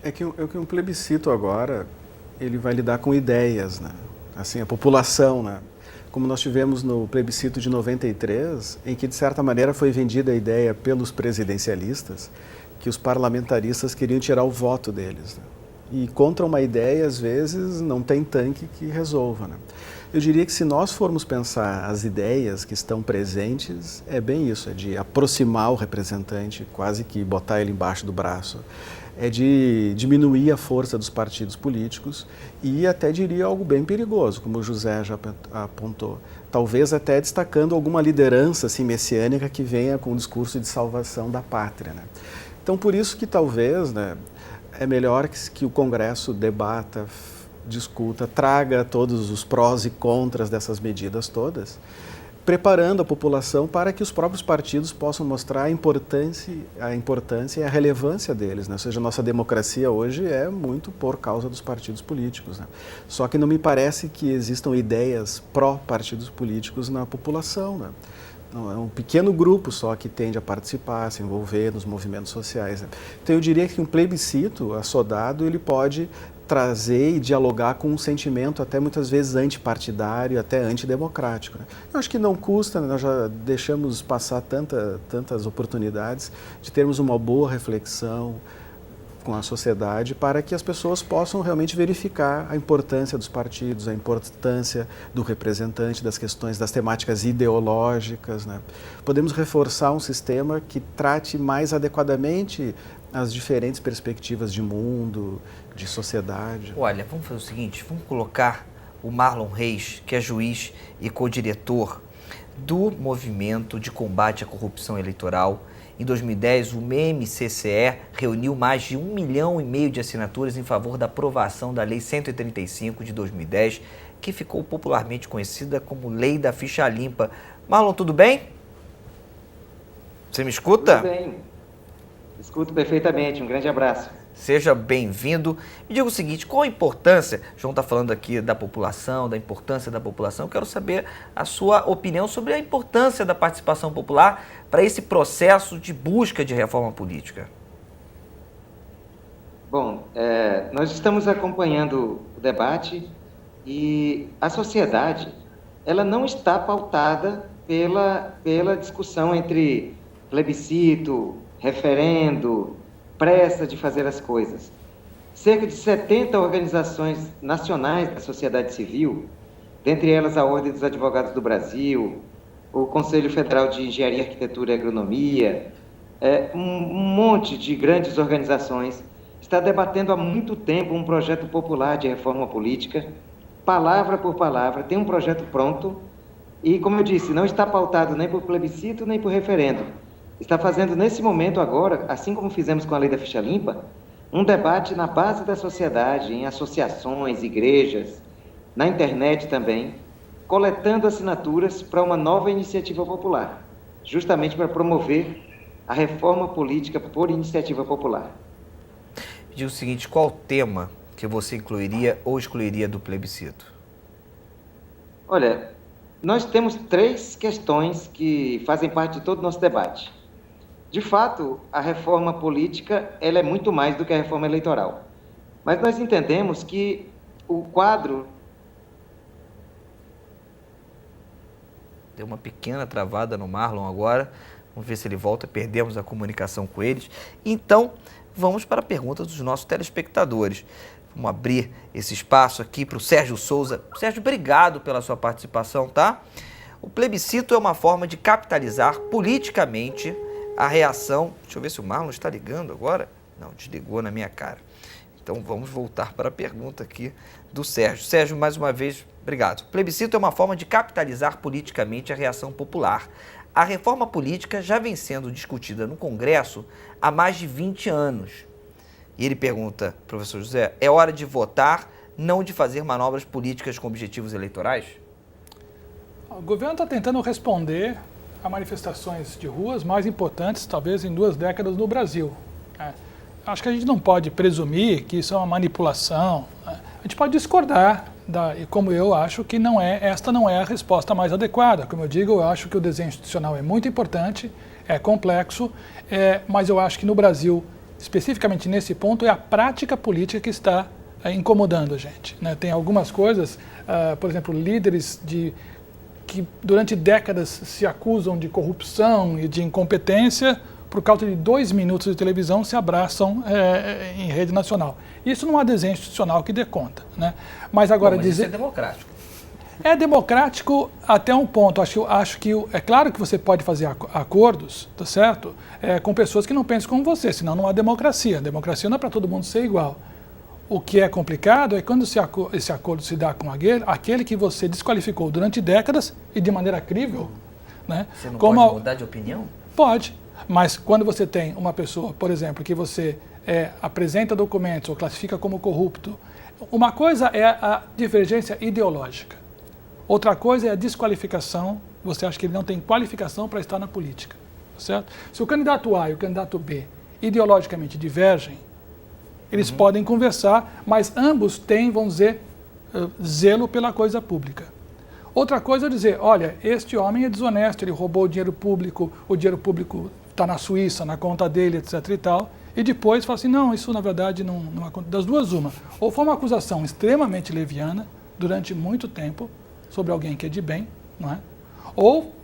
É que um plebiscito agora, ele vai lidar com ideias, né? Assim, a população, né? Como nós tivemos no plebiscito de 93, em que de certa maneira foi vendida a ideia pelos presidencialistas que os parlamentaristas queriam tirar o voto deles, né? E contra uma ideia, às vezes, não tem tanque que resolva, né? Eu diria que se nós formos pensar as ideias que estão presentes, é bem isso, é de aproximar o representante, quase que botar ele embaixo do braço, é de diminuir a força dos partidos políticos e até diria algo bem perigoso, como o José já apontou, talvez até destacando alguma liderança assim, messiânica que venha com um discurso de salvação da pátria, né? Então, por isso que talvez, né, é melhor que o Congresso debata, discuta, traga todos os prós e contras dessas medidas todas, preparando a população para que os próprios partidos possam mostrar a importância e a relevância deles, né? Ou seja, a nossa democracia hoje é muito por causa dos partidos políticos, né? Só que não me parece que existam ideias pró-partidos políticos na população, né? Não, é um pequeno grupo só que tende a participar, a se envolver nos movimentos sociais, né? Então eu diria que um plebiscito assodado, ele pode trazer e dialogar com um sentimento até muitas vezes antipartidário, até antidemocrático, né? Eu acho que não custa, né? Nós já deixamos passar tantas oportunidades de termos uma boa reflexão com a sociedade para que as pessoas possam realmente verificar a importância dos partidos, a importância do representante, das questões, das temáticas ideológicas, né? Podemos reforçar um sistema que trate mais adequadamente as diferentes perspectivas de mundo, de sociedade. Olha, vamos fazer o seguinte, vamos colocar o Marlon Reis, que é juiz e co-diretor do Movimento de Combate à Corrupção Eleitoral. Em 2010, o MCCE reuniu mais de 1,5 milhão de assinaturas em favor da aprovação da Lei 135 de 2010, que ficou popularmente conhecida como Lei da Ficha Limpa. Marlon, tudo bem? Você me escuta? Tudo bem. Escuto perfeitamente. Um grande abraço. Seja bem-vindo. Me diga o seguinte, qual a importância, João está falando aqui da população, da importância da população, eu quero saber a sua opinião sobre a importância da participação popular para esse processo de busca de reforma política. Bom, nós estamos acompanhando o debate e a sociedade, ela não está pautada pela discussão entre plebiscito, referendo, pressa de fazer as coisas. Cerca de 70 organizações nacionais da sociedade civil, dentre elas a Ordem dos Advogados do Brasil, o Conselho Federal de Engenharia, Arquitetura e Agronomia, um monte de grandes organizações, está debatendo há muito tempo um projeto popular de reforma política, palavra por palavra, tem um projeto pronto e, como eu disse, não está pautado nem por plebiscito nem por referendo. Está fazendo nesse momento agora, assim como fizemos com a Lei da Ficha Limpa, um debate na base da sociedade, em associações, igrejas, na internet também, coletando assinaturas para uma nova iniciativa popular, justamente para promover a reforma política por iniciativa popular. Me diga o seguinte, qual o tema que você incluiria ou excluiria do plebiscito? Olha, nós temos 3 questões que fazem parte de todo o nosso debate. De fato, a reforma política ela é muito mais do que a reforma eleitoral. Mas nós entendemos que o quadro... Deu uma pequena travada no Marlon agora. Vamos ver se ele volta. Perdemos a comunicação com eles. Então, vamos para a pergunta dos nossos telespectadores. Vamos abrir esse espaço aqui para o Sérgio Souza. Sérgio, obrigado pela sua participação, tá? O plebiscito é uma forma de capitalizar politicamente a reação... Deixa eu ver se o Marlon está ligando agora. Não, desligou na minha cara. Então, vamos voltar para a pergunta aqui do Sérgio. Sérgio, mais uma vez, obrigado. O plebiscito é uma forma de capitalizar politicamente a reação popular. A reforma política já vem sendo discutida no Congresso há mais de 20 anos. E ele pergunta, professor José, é hora de votar, não de fazer manobras políticas com objetivos eleitorais? O governo está tentando responder a manifestações de ruas mais importantes, talvez em 2 décadas no Brasil. Acho que a gente não pode presumir que isso é uma manipulação. A gente pode discordar, e como eu acho que esta não é a resposta mais adequada. Como eu digo, eu acho que o desenho institucional é muito importante, é complexo, mas eu acho que no Brasil especificamente nesse ponto, é a prática política que está incomodando a gente, né? Tem algumas coisas, por exemplo, líderes que durante décadas se acusam de corrupção e de incompetência, por causa de 2 minutos de televisão, se abraçam em rede nacional. Isso não há desenho institucional que dê conta, né? Mas agora Mas isso é democrático. É democrático até um ponto. Acho que é claro que você pode fazer acordos, tá certo? Com pessoas que não pensam como você, senão não há democracia. A democracia não é para todo mundo ser igual. O que é complicado é quando esse acordo se dá com aquele que você desqualificou durante décadas e de maneira crível, né? Você não pode mudar de opinião? Pode, mas quando você tem uma pessoa, por exemplo, que você apresenta documentos ou classifica como corrupto, uma coisa é a divergência ideológica. Outra coisa é a desqualificação. Você acha que ele não tem qualificação para estar na política, certo? Se o candidato A e o candidato B ideologicamente divergem, eles podem conversar, mas ambos têm, vamos dizer, zelo pela coisa pública. Outra coisa é dizer, olha, este homem é desonesto, ele roubou o dinheiro público está na Suíça, na conta dele, etc. e tal, e depois fala assim, não, isso na verdade não acontece. Das duas, uma. Ou foi uma acusação extremamente leviana, durante muito tempo, sobre alguém que é de bem, não é? Ou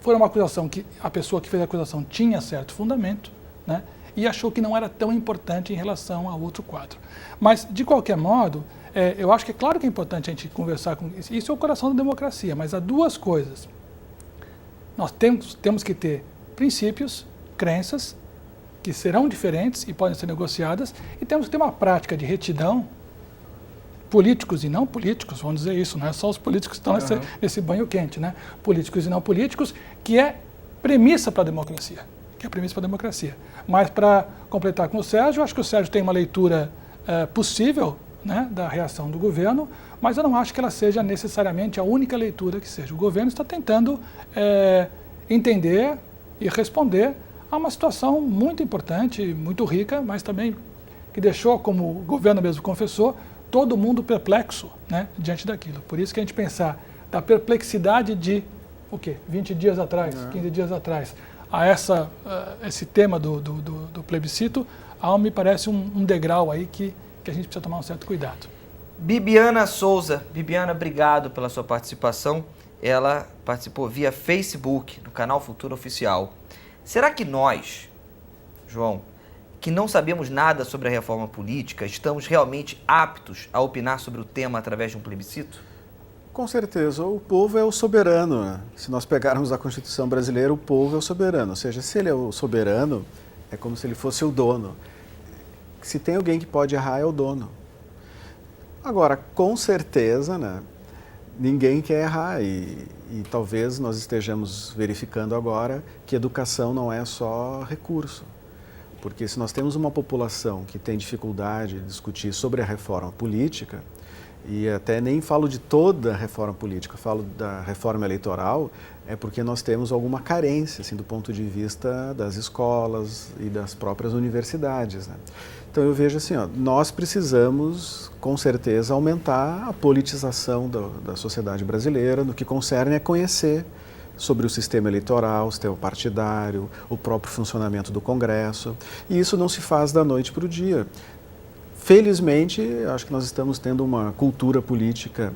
foi uma acusação que a pessoa que fez a acusação tinha certo fundamento, né? E achou que não era tão importante em relação ao outro quadro. Mas, de qualquer modo, eu acho que é claro que é importante a gente conversar com isso. Isso é o coração da democracia, mas há duas coisas. Nós temos que ter princípios, crenças, que serão diferentes e podem ser negociadas, e temos que ter uma prática de retidão, políticos e não políticos, vamos dizer isso, não é só os políticos que estão nesse banho quente, né? Políticos e não políticos, que é premissa para a democracia. Mas para completar com o Sérgio, eu acho que o Sérgio tem uma leitura possível, né, da reação do governo, mas eu não acho que ela seja necessariamente a única leitura que seja. O governo está tentando entender e responder a uma situação muito importante, muito rica, mas também que deixou, como o governo mesmo confessou, todo mundo perplexo, né, diante daquilo. Por isso que a gente pensar da perplexidade de, 20 dias atrás, 15 dias atrás, a esse tema do plebiscito, me parece um degrau aí que a gente precisa tomar um certo cuidado. Bibiana Souza. Bibiana, obrigado pela sua participação. Ela participou via Facebook, no canal Futuro Oficial. Será que nós, João, que não sabemos nada sobre a reforma política, estamos realmente aptos a opinar sobre o tema através de um plebiscito? Com certeza, o povo é o soberano, né? Se nós pegarmos a Constituição brasileira, o povo é o soberano. Ou seja, se ele é o soberano, é como se ele fosse o dono. Se tem alguém que pode errar, é o dono. Agora, com certeza, né, ninguém quer errar e talvez nós estejamos verificando agora que educação não é só recurso. Porque se nós temos uma população que tem dificuldade de discutir sobre a reforma política, e até nem falo de toda a reforma política, falo da reforma eleitoral, é porque nós temos alguma carência, assim, do ponto de vista das escolas e das próprias universidades, né? Então eu vejo assim, nós precisamos, com certeza, aumentar a politização da sociedade brasileira no que concerne a conhecer sobre o sistema eleitoral, o sistema partidário, o próprio funcionamento do Congresso, e isso não se faz da noite para o dia. Felizmente, acho que nós estamos tendo uma cultura política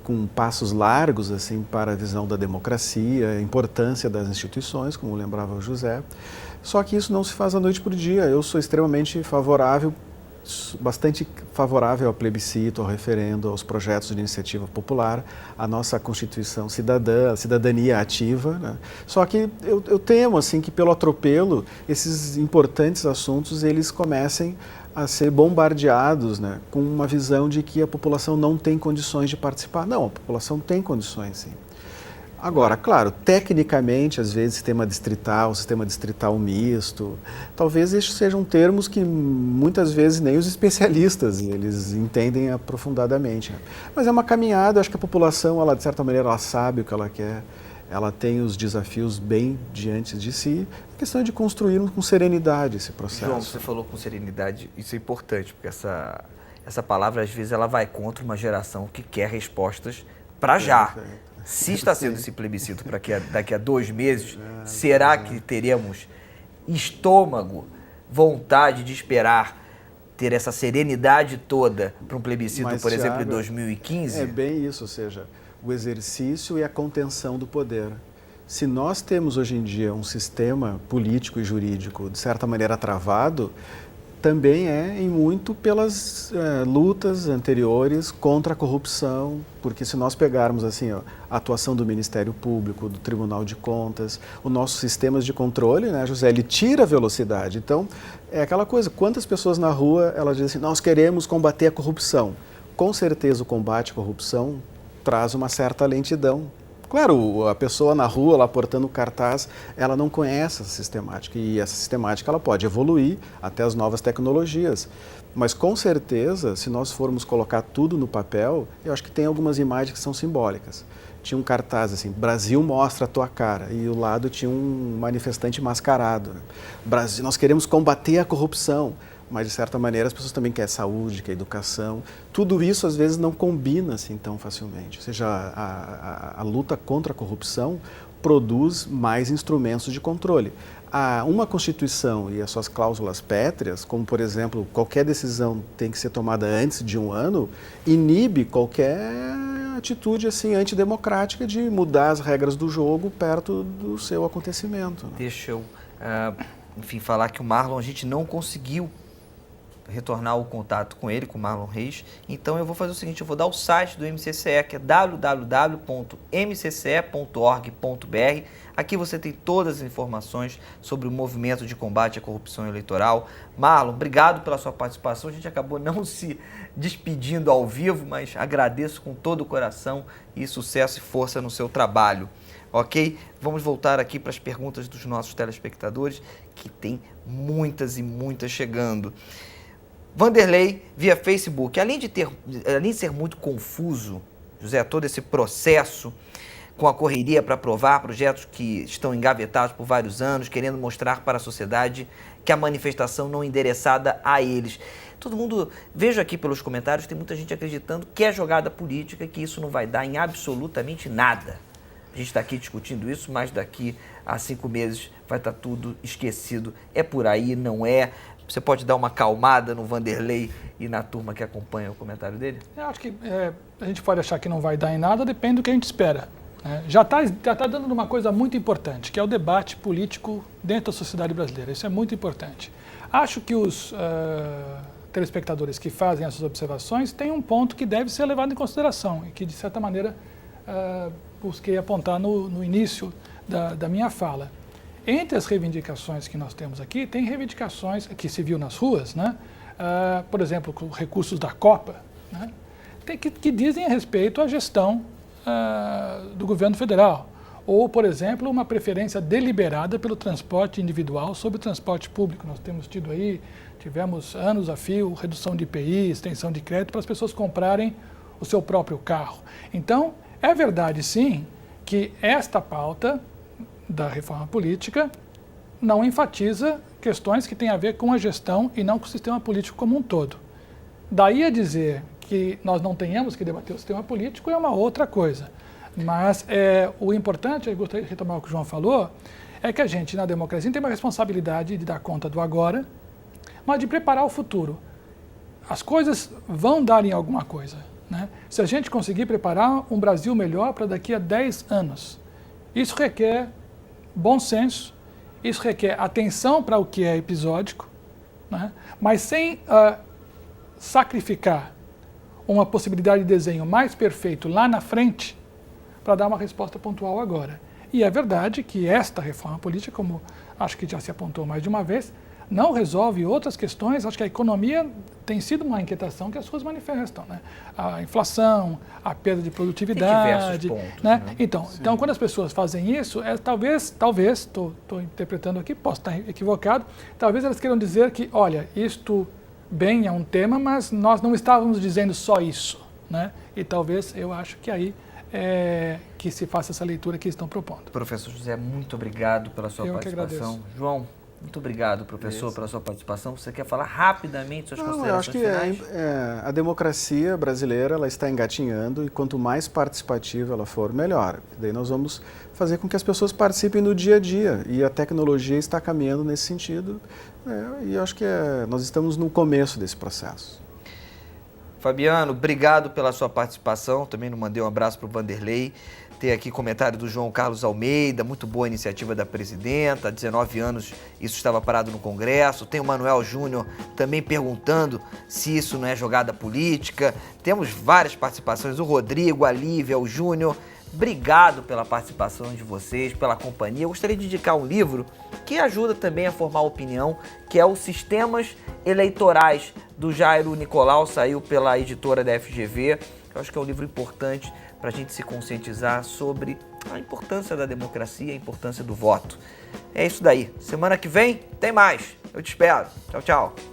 com passos largos assim para a visão da democracia, a importância das instituições, como lembrava o José. Só que isso não se faz da noite para o dia. Eu sou extremamente favorável, bastante favorável ao plebiscito, ao referendo, aos projetos de iniciativa popular, à nossa Constituição cidadã, a cidadania ativa, né? Só que eu temo assim que pelo atropelo esses importantes assuntos eles comecem a ser bombardeados, né, com uma visão de que a população não tem condições de participar. Não, a população tem condições, sim. Agora, claro, tecnicamente, às vezes, sistema distrital misto, talvez estes sejam termos que muitas vezes nem os especialistas eles entendem aprofundadamente, né? Mas é uma caminhada, acho que a população, ela, de certa maneira, ela sabe o que ela quer, ela tem os desafios bem diante de si, a questão é de construir com serenidade esse processo. João, você falou com serenidade, isso é importante, porque essa palavra, às vezes, ela vai contra uma geração que quer respostas para já. Se está sendo esse plebiscito para daqui a 2 meses, será que teremos estômago vontade de esperar ter essa serenidade toda para um plebiscito, Mas, por exemplo, em Thiago, 2015? É bem isso, ou seja, o exercício e a contenção do poder. Se nós temos hoje em dia um sistema político e jurídico, de certa maneira, travado, também é em muito pelas lutas anteriores contra a corrupção, porque se nós pegarmos assim, ó, a atuação do Ministério Público, do Tribunal de Contas, os nossos sistemas de controle, né, José, ele tira a velocidade. Então, é aquela coisa, quantas pessoas na rua, elas dizem assim, nós queremos combater a corrupção. Com certeza o combate à corrupção traz uma certa lentidão. Claro, a pessoa na rua, lá portando cartaz, ela não conhece essa sistemática e essa sistemática ela pode evoluir até as novas tecnologias. Mas com certeza, se nós formos colocar tudo no papel, eu acho que tem algumas imagens que são simbólicas. Tinha um cartaz assim, Brasil mostra a tua cara, e ao lado tinha um manifestante mascarado. Né? Brasil, nós queremos combater a corrupção. Mas, de certa maneira, as pessoas também querem saúde, querem educação. Tudo isso, às vezes, não combina assim tão facilmente. Ou seja, a luta contra a corrupção produz mais instrumentos de controle. Uma Constituição e as suas cláusulas pétreas, como, por exemplo, qualquer decisão tem que ser tomada antes de um ano, inibe qualquer atitude assim, antidemocrática de mudar as regras do jogo perto do seu acontecimento. Né? Deixa eu, enfim, falar que o Marlon, a gente não conseguiu retornar o contato com ele, com o Marlon Reis. Então eu vou fazer o seguinte, eu vou dar o site do MCCE, que é www.mcce.org.br. Aqui você tem todas as informações sobre o movimento de combate à corrupção eleitoral. Marlon, obrigado pela sua participação. A gente acabou não se despedindo ao vivo, mas agradeço com todo o coração e sucesso e força no seu trabalho. Ok? Vamos voltar aqui para as perguntas dos nossos telespectadores, que tem muitas e muitas chegando. Vanderlei, via Facebook, além de ser muito confuso, José, todo esse processo com a correria para aprovar projetos que estão engavetados por vários anos, querendo mostrar para a sociedade que a manifestação não é endereçada a eles. Todo mundo, vejo aqui pelos comentários, tem muita gente acreditando que é jogada política, que isso não vai dar em absolutamente nada. A gente está aqui discutindo isso, mas daqui a 5 meses vai estar tudo esquecido. É por aí, não é? Você pode dar uma acalmada no Vanderlei e na turma que acompanha o comentário dele? Eu acho que a gente pode achar que não vai dar em nada, depende do que a gente espera. Né? Já tá dando uma coisa muito importante, que é o debate político dentro da sociedade brasileira. Isso é muito importante. Acho que os telespectadores que fazem essas observações têm um ponto que deve ser levado em consideração e que, de certa maneira, busquei apontar no início da minha fala. Entre as reivindicações que nós temos aqui, tem reivindicações que se viu nas ruas, né? Por exemplo, com recursos da Copa, né? que dizem a respeito à gestão do governo federal. Ou, por exemplo, uma preferência deliberada pelo transporte individual sobre o transporte público. Nós tivemos anos a fio, redução de IPI, extensão de crédito para as pessoas comprarem o seu próprio carro. Então, é verdade, sim, que esta pauta da reforma política não enfatiza questões que têm a ver com a gestão e não com o sistema político como um todo. Daí a dizer que nós não tenhamos que debater o sistema político é uma outra coisa. Mas o importante, eu gostaria de retomar o que o João falou, é que a gente, na democracia, tem uma responsabilidade de dar conta do agora, mas de preparar o futuro. As coisas vão dar em alguma coisa. Né? Se a gente conseguir preparar um Brasil melhor para daqui a 10 anos, isso requer bom senso, isso requer atenção para o que é episódico, né? Mas sem sacrificar uma possibilidade de desenho mais perfeito lá na frente para dar uma resposta pontual agora. E é verdade que esta reforma política, como acho que já se apontou mais de uma vez, não resolve outras questões. Acho que a economia tem sido uma inquietação que as ruas manifestam, né? A inflação, a perda de produtividade. Tem diversos pontos, né? Né? Então, quando as pessoas fazem isso, talvez, estou interpretando aqui, posso estar equivocado, talvez elas queiram dizer que, olha, isto bem é um tema, mas nós não estávamos dizendo só isso. Né? E talvez eu acho que aí que se faça essa leitura que estão propondo. Professor José, muito obrigado pela sua participação. João, Muito obrigado, professor, pela sua participação. Você quer falar rapidamente suas considerações eu acho finais? que a democracia brasileira ela está engatinhando e quanto mais participativa ela for, melhor. Daí nós vamos fazer com que as pessoas participem no dia a dia e a tecnologia está caminhando nesse sentido. E eu acho que nós estamos no começo desse processo. Fabiano, obrigado pela sua participação. Também não mandei um abraço para o Vanderlei. Tem aqui comentário do João Carlos Almeida, muito boa iniciativa da presidenta. Há 19 anos isso estava parado no Congresso. Tem o Manuel Júnior também perguntando se isso não é jogada política. Temos várias participações, o Rodrigo, a Lívia, o Júnior. Obrigado pela participação de vocês, pela companhia. Eu gostaria de indicar um livro que ajuda também a formar opinião, que é o Sistemas Eleitorais, do Jairo Nicolau, saiu pela editora da FGV. Eu acho que é um livro importante para a gente se conscientizar sobre a importância da democracia, a importância do voto. É isso daí. Semana que vem tem mais. Eu te espero. Tchau, tchau.